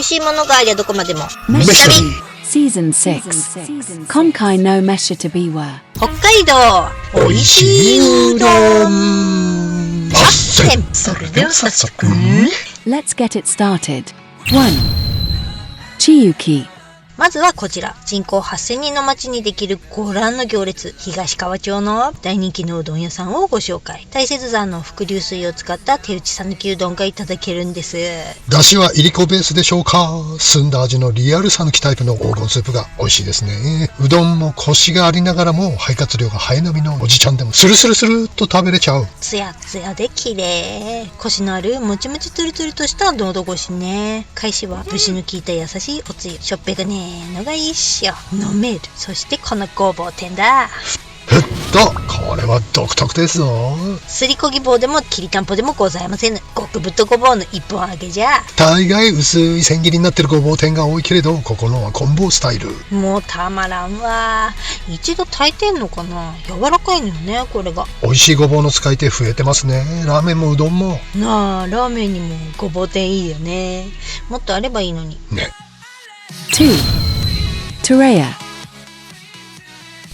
味しいものがありゃどこまでも飯旅 Season 6 Konkai no Mesha to be were 北海道おいしいうどん8選。それでは早速 Let's get it started 1. Chiyuki まずはこちら、人口8000人の町にできるご覧の行列、東川町の大人気のうどん屋さんをご紹介。大雪山の伏流水を使った手打ち讃岐うどんがいただけるんです。だしはいりこベースでしょうか。澄んだ味のリアル讃岐タイプの黄金スープが美味しいですね。うどんもコシがありながらも肺活量がハエ並みのおじちゃんでもスルスルスルっと食べれちゃう。ツヤツヤで綺麗。コシのあるもちもちツルツルとした喉越しね。返しは節の効いた優しいおつゆ。しょっぺがねのがいいっしょ。飲める。そしてこのごぼう天だ。ふっと、これは独特ですぞ。すりこぎ棒でもきりたんぽでもございません。極太ごぼうの一本揚げじゃ。大概薄い千切りになってるごぼう天が多いけれど、ここのは棍棒スタイル。もうたまらんわ。一度炊いてんのかな。柔らかいのよね、これが。美味しいごぼうの使い手増えてますね。ラーメンもうどんも。なあ、ラーメンにもごぼう天いいよね。もっとあればいいのにね。 2. Tereya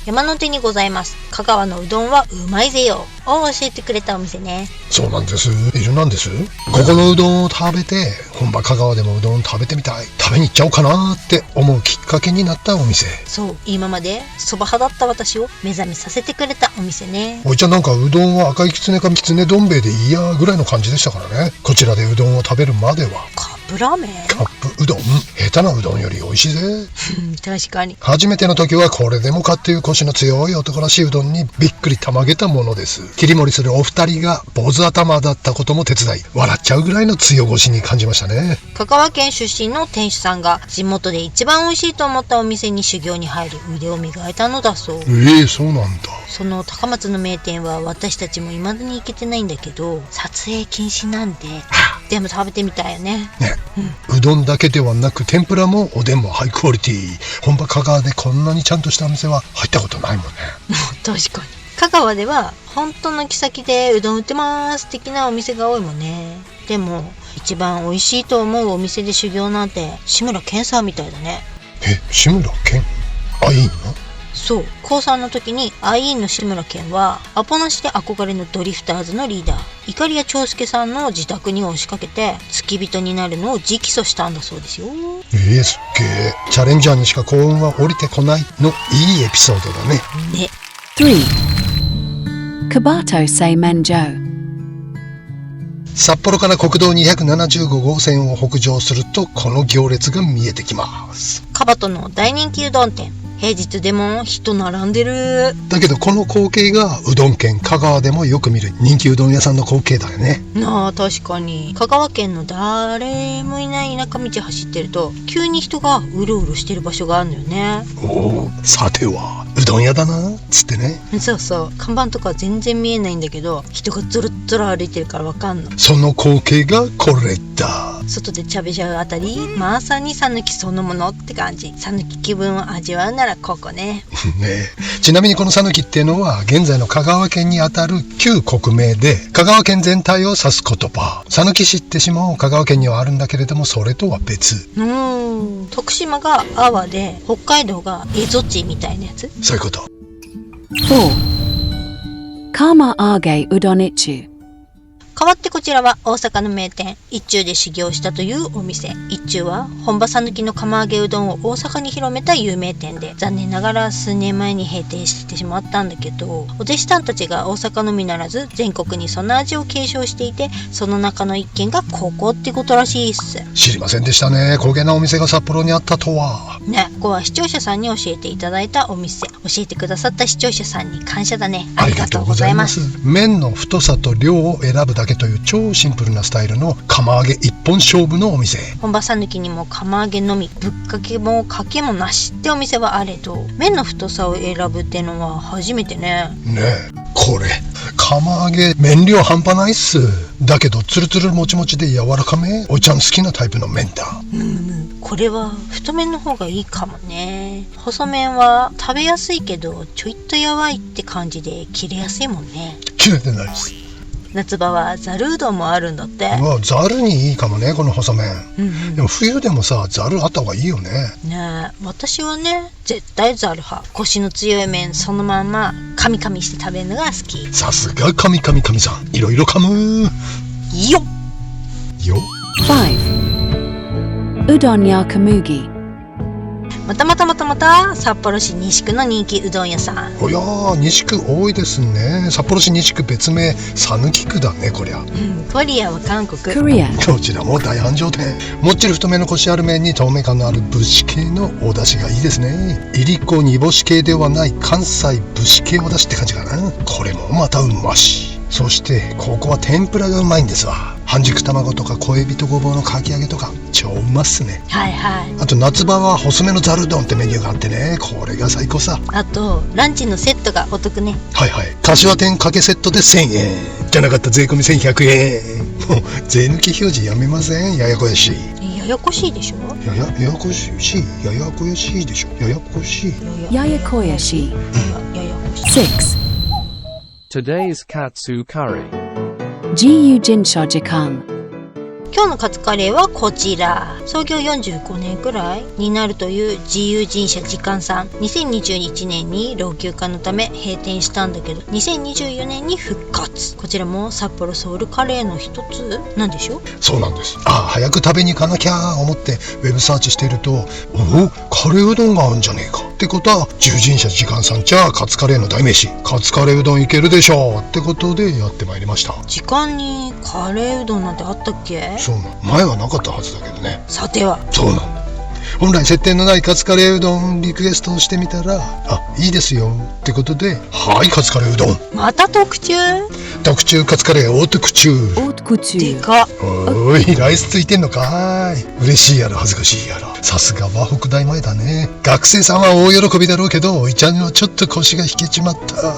山の手にございます。香川のうどんはうまいぜよを教えてくれたお店ね。そうなんです。いるなんです。ここのうどんを食べて、本場香川でもうどん食べてみたい。食べに行っちゃおうかなって思うきっかけになったお店。そう、今までそば派だった私を目覚めさせてくれたお店ね。おいちゃんなんかうどんは赤いきつねかきつねどん兵衛でいいやぐらいの感じでしたからね。こちらでうどんを食べるまでは。カップラーメンカップうどん、下手なうどんより美味しいぜ。確かに。初めての時はこれでもかっていうコシの強い男らしいうどんにびっくりたまげたものです。切り盛りするお二人が坊主頭だったことも手伝い、笑っちゃうぐらいの強腰に感じましたね。香川県出身の店主さんが地元で一番美味しいと思ったお店に修行に入り腕を磨いたのだそう。そうなんだ。その高松の名店は私たちも未だに行けてないんだけど、撮影禁止なんででも食べてみたいよね。うどんだけではなく天ぷらもおでんもハイクオリティ。本場香川でこんなにちゃんとしたお店は入ったことないもんね。確かに。香川では本当の木先でうどん売ってます的なお店が多いもんね。でも一番美味しいと思うお店で修行なんて志村けんさんみたいだね。志村けん、あ、いいの？そう、高3の時にアイーンの志村けんはアポなしで憧れのドリフターズのリーダー碇谷長介さんの自宅に押しかけて付き人になるのを直訴したんだそうですよ。すっげえ。チャレンジャーにしか幸運は降りてこないのいいエピソードだね。ね。 3. Kabato Seimenjo 札幌から国道275号線を北上するとこの行列が見えてきます。カバトの大人気うどん店。平日でも人並んでる。だけどこの光景がうどん県香川でもよく見る人気うどん屋さんの光景だよね。なあ、確かに。香川県の誰もいない田舎道走ってると急に人がうろうろしてる場所があるのよね。おお、さてはうどん屋だなつってね。そうそう、看板とか全然見えないんだけど人がゾロッゾロ歩いてるからわかんの。その光景がこれだ。外でちゃべしゃうあたり、まさに讃岐そのものって感じ。讃岐気分を味わうならここね。ちなみにこの讃岐っていうのは現在の香川県にあたる旧国名で香川県全体を指す言葉。讃岐市って市も香川県にはあるんだけれどもそれとは別。徳島が阿波で北海道が蝦夷地みたいなやつ。そういうこと。 4. Kama Age Udonichu 代わってこちらは大阪の名店一中で修行したというお店。一中は本場讃岐の釜揚げうどんを大阪に広めた有名店で、残念ながら数年前に閉店してしまったんだけど、お弟子さんたちが大阪のみならず全国にその味を継承していて、その中の一軒がここってことらしいっす。知りませんでしたね。高級なお店が札幌にあったとはね。ここは視聴者さんに教えていただいたお店。教えてくださった視聴者さんに感謝だね。ありがとうございます。麺の太さと量を選ぶだけという超シンプルなスタイルの釜揚げ一本勝負のお店。本場讃岐にも釜揚げのみ、ぶっかけもかけもなしってお店はあれど、麺の太さを選ぶってのは初めてね。これ釜揚げ麺量半端ないっす。だけどツルツルもちもちで柔らかめ。おいちゃん好きなタイプの麺だ。これは太麺の方がいいかもね。細麺は食べやすいけどちょいっとやわいって感じで切れやすいもんね。切れてないです。夏場はざるうどんもあるんだって。うわ、ざるにいいかもね、この細麺。でも冬でもさ、ざるあった方がいいよね。ねえ、私はね絶対ざる派。コシの強い麺そのまんまカミカミして食べるのが好き。さすが神さん、いろいろ噛むよっよ。 5. Udon ya Kamugi. また札幌市西区の人気うどん屋さん。おやー、西区多いですね。札幌市西区別名讃岐区だね、こりゃ。コリアは韓国。 Korea. こちらも大繁盛店。もっちり太めのコシある麺に透明感のある節系のお出汁がいいですね。いりこ煮干し系ではない関西節系お出汁って感じかな。これもまたうまし。そしてここは天ぷらがうまいんですわ。半熟卵とか小エビとごぼうのかき揚げとか超うまっすね。はいはい。あと夏場は細めのざる丼ってメニューがあってね、これが最高さ。あとランチのセットがお得ね。はいはい。柏店かけセットで1000円じゃなかった税込み1100円。もう税抜き表示やめません？ややこやしい。ややこしいでしょ。ややこしいややこやしいでしょ。ややこしい。Yayakoyashi. ややこしい。 6. Today's Katsu Curry. GU Jinsha Jikan. 今日のカツカレーはこちら。創業45年くらいになるという自由人社時間さん。2021年に老朽化のため閉店したんだけど、2024年に復活。こちらも札幌ソウルカレーの一つなんでしょ。そうなんです。早く食べに行かなきゃ思ってウェブサーチしていると、お、カレーうどんがあるんじゃねえかってことは、自由人社時間さんじゃカツカレーの代名詞、カツカレーうどんいけるでしょうってことでやってまいりました。時間にカレーうどんなんてあったっけ。そうなの。前はなかったはずだけどね。さては。そうなの。本来接点のないカツカレーうどんリクエストをしてみたら、いいですよってことで、はい、カツカレーうどん。また特注カツカレーオートクチュー。Haute couture. でかっ。おい、ライスついてんのかーい。嬉しいやら恥ずかしいやら。さすが和北大前だね。学生さんは大喜びだろうけど、おいちゃんにはちょっと腰が引けちまった。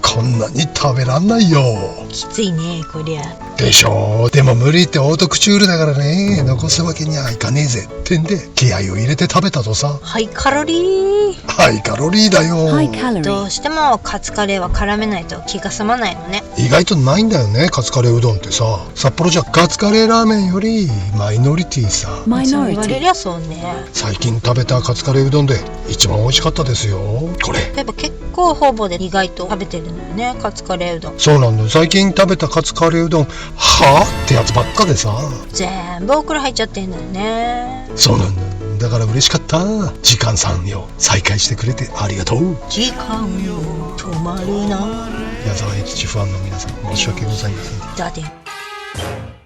こんなに食べらんないよ。きついねこりゃ。でしょう。でも無理ってオートクチュールだからね、残すわけにはいかねえぜってんで気合を入れて食べたとさ。ハイカロリー。ハイカロリーだよ。 High calorie. どうしてもカツカレーは絡めないと気が済まないのね。意外とないんだよね、カツカレーうどんってさ。札幌じゃカツカレーラーメンよりマイノリティさ。そう言われり Minority. ゃそうね。最近食べたカツカレーうどんで一番美味しかったですよ、これ。例えば結構方々で意外と食べてるのよね、カツカレーうどん。そうなんだよ。最近食べたカツカレーうどん、はぁってやつばっかでさ。全部オクラ入っちゃってんだよね。そうなんだよ。だから嬉しかった。時間さんよ、再開してくれてありがとう。時間よ止まるな。矢沢永吉ファンの皆さん、申し訳ございません。だって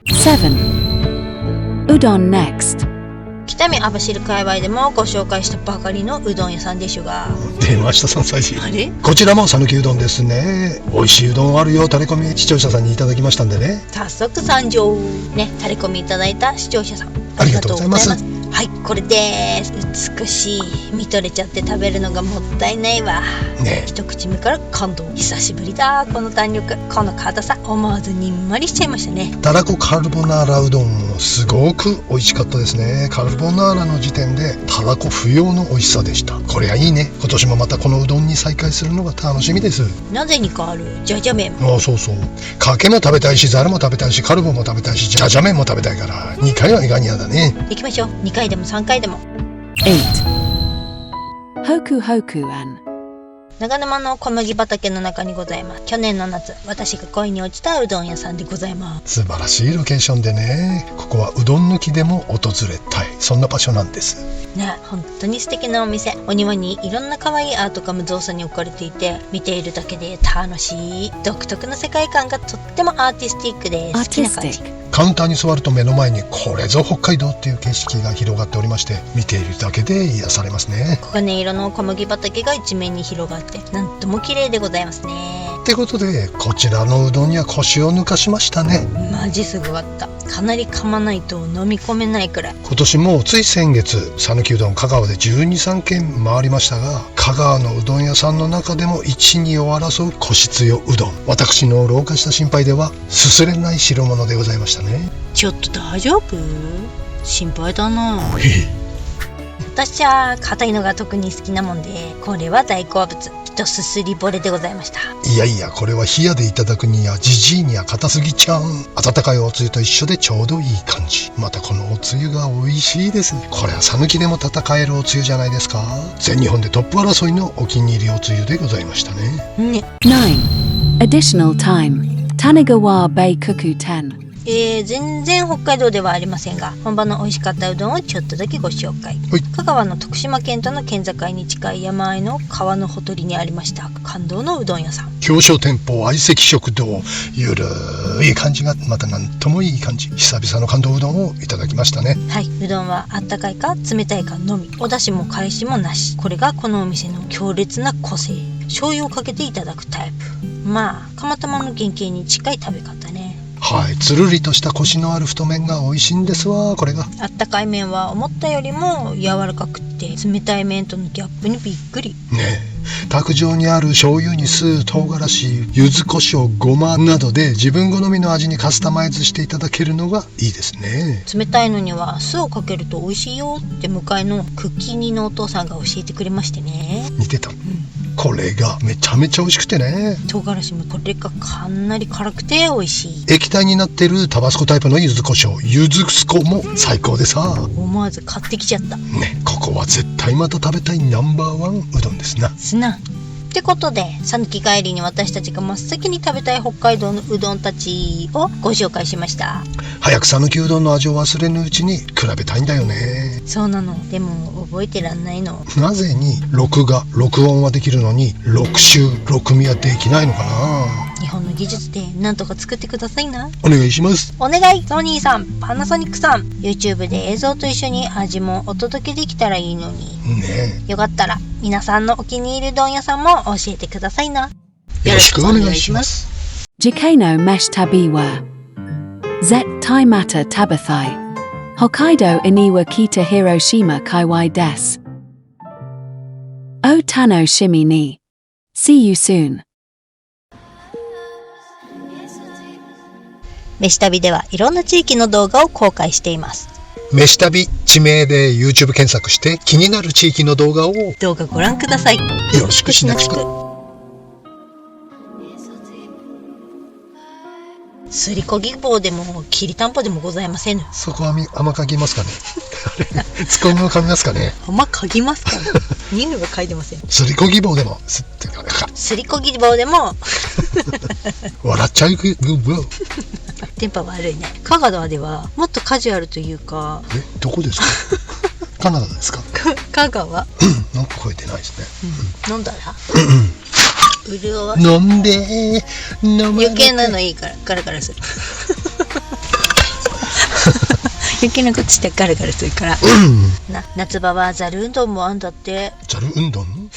7. Udon next. 北見網走界隈でもご紹介したばかりのうどん屋さんでしょが。出ました、3歳児。あれ、こちらも讃岐うどんですね。美味しいうどんあるよ、タレコミ視聴者さんにいただきましたんでね。早速参上ね。タレコミいただいた視聴者さんありがとうございます。はい、これです。美しい。見とれちゃって食べるのがもったいないわね。一口目から感動。久しぶりだ、この弾力、この硬さ。思わずにんまりしちゃいましたね。たらこカルボナーラうどんもすごく美味しかったですね。カルボナーラの時点でたらこ不要の美味しさでした。これはいいね。今年もまたこのうどんに再開するのが楽しみです。なぜに変わるじゃじゃ麺。そうそう。かけも食べたいし、ざるも食べたいし、カルボも食べたいし、じゃじゃ麺も食べたいから2回はいかにやだね。行きましょう。2回でも3回でも。 8. Hoku Hoku-an. 長沼の小麦畑の中にございます。去年の夏、私が恋に落ちたうどん屋さんでございます。素晴らしいロケーションでね。ここはうどん抜きでも訪れたい、そんな場所なんですね。本当に素敵なお店。お庭にいろんな可愛いアートが無造作に置かれていて、見ているだけで楽しい。独特の世界観がとってもアーティスティックで好きな感じ。カウンターに座ると目の前にこれぞ北海道っていう景色が広がっておりまして、見ているだけで癒されますね。黄金色の小麦畑が一面に広がって、なんとも綺麗でございますね。ってことで、こちらのうどんには腰を抜かしましたね。マジすごかった。かなり噛まないと飲み込めないくらい。今年もつい先月、讃岐うどん香川で12、3軒回りましたが、香川のうどん屋さんの中でも1、2を争う腰強うどん。私の老化した心配ではすすれない代物でございましたね。ちょっと大丈夫？心配だな。へへ。私は硬いのが特に好きなもんで、これは大好物。とすすりぼれでございました。いやいや、これは冷やでいただくにはじじいには硬すぎちゃう。温かいおつゆと一緒でちょうどいい感じ。またこのおつゆが美味しいです。これは讃岐でも戦えるおつゆじゃないですか。全日本でトップ争いのお気に入りおつゆでございましたね。ね。 9. Additional time. Tanigawa Bay Kuku 10. 全然北海道ではありませんが、本場の美味しかったうどんをちょっとだけご紹介。はい。香川の徳島県との県境に近い山あいの川のほとりにありました感動のうどん屋さん。表彰店舗相席食堂、ゆるい感じがまたなんともいい感じ。久々の感動うどんをいただきましたね。はい、うどんはあったかいか冷たいかのみ、お出汁も返しもなし。これがこのお店の強烈な個性。醤油をかけていただくタイプ。まあ釜玉の原型に近い食べ方ね。はい、つるりとしたコシのある太麺が美味しいんですわ。これがあったかい麺は思ったよりも柔らかくって冷たい麺とのギャップにびっくりねえ、卓上にある醤油に酢、唐辛子、柚子胡椒、ごまなどで自分好みの味にカスタマイズしていただけるのがいいですね。冷たいのには酢をかけると美味しいよって向かいのクッキー煮のお父さんが教えてくれましてね。似てた。これがめちゃめちゃ美味しくてね。唐辛子もこれがかなり辛くて美味しい。液体になってるタバスコタイプの柚子胡椒、柚子スコも最高でさ。思わず買ってきちゃったね、ここは絶対また食べたいナンバーワンうどんですな。すな。ってことで、讃岐帰りに私たちが真っ先に食べたい北海道のうどんたちをご紹介しました。早く讃岐うどんの味を忘れぬうちに比べたいんだよね。そうなの。でも覚えてらんないの。なぜに録音はできるのに録集録味はできないのかな。日本の技術でなんとか作ってくださいな。お願いします。お願い。ソニーさん、パナソニックさん、 YouTube で映像と一緒に味もお届けできたらいいのに。ねよかったら皆さんのお気に入りうどん屋さんも教えてくださいな。え、よろしくお願いします。 Jikano Mesh Tabiwa. Zet Taimata Tabathai. Hokkaido Iniwa Kita Hiroshima Kaiwai Des. O Tano Shimi ni. See you soon. 飯旅ではいろんな地域の動画を公開しています。飯旅地名で YouTube 検索して気になる地域の動画をよ動画ご覧ください。ろしくしなくく。すりこぎ棒でもきりたんぽでもございません。そこは甘かぎますかね。ツッコミも噛みますかね。甘かぎますかね。匂いは嗅いでません。すりこぎ棒でもすってかすりこぎ棒でも笑っちゃうグー。テンパ悪いね。香川ではもっとカジュアルというか。どこですか。カナダですか。香川。なんか超えてないですね。飲んだら潤わ飲んで飲まれて余計なのいいからガラガラする。余計なことしてガラガラするから、夏場はざるうどんもあんだって。ざるうどん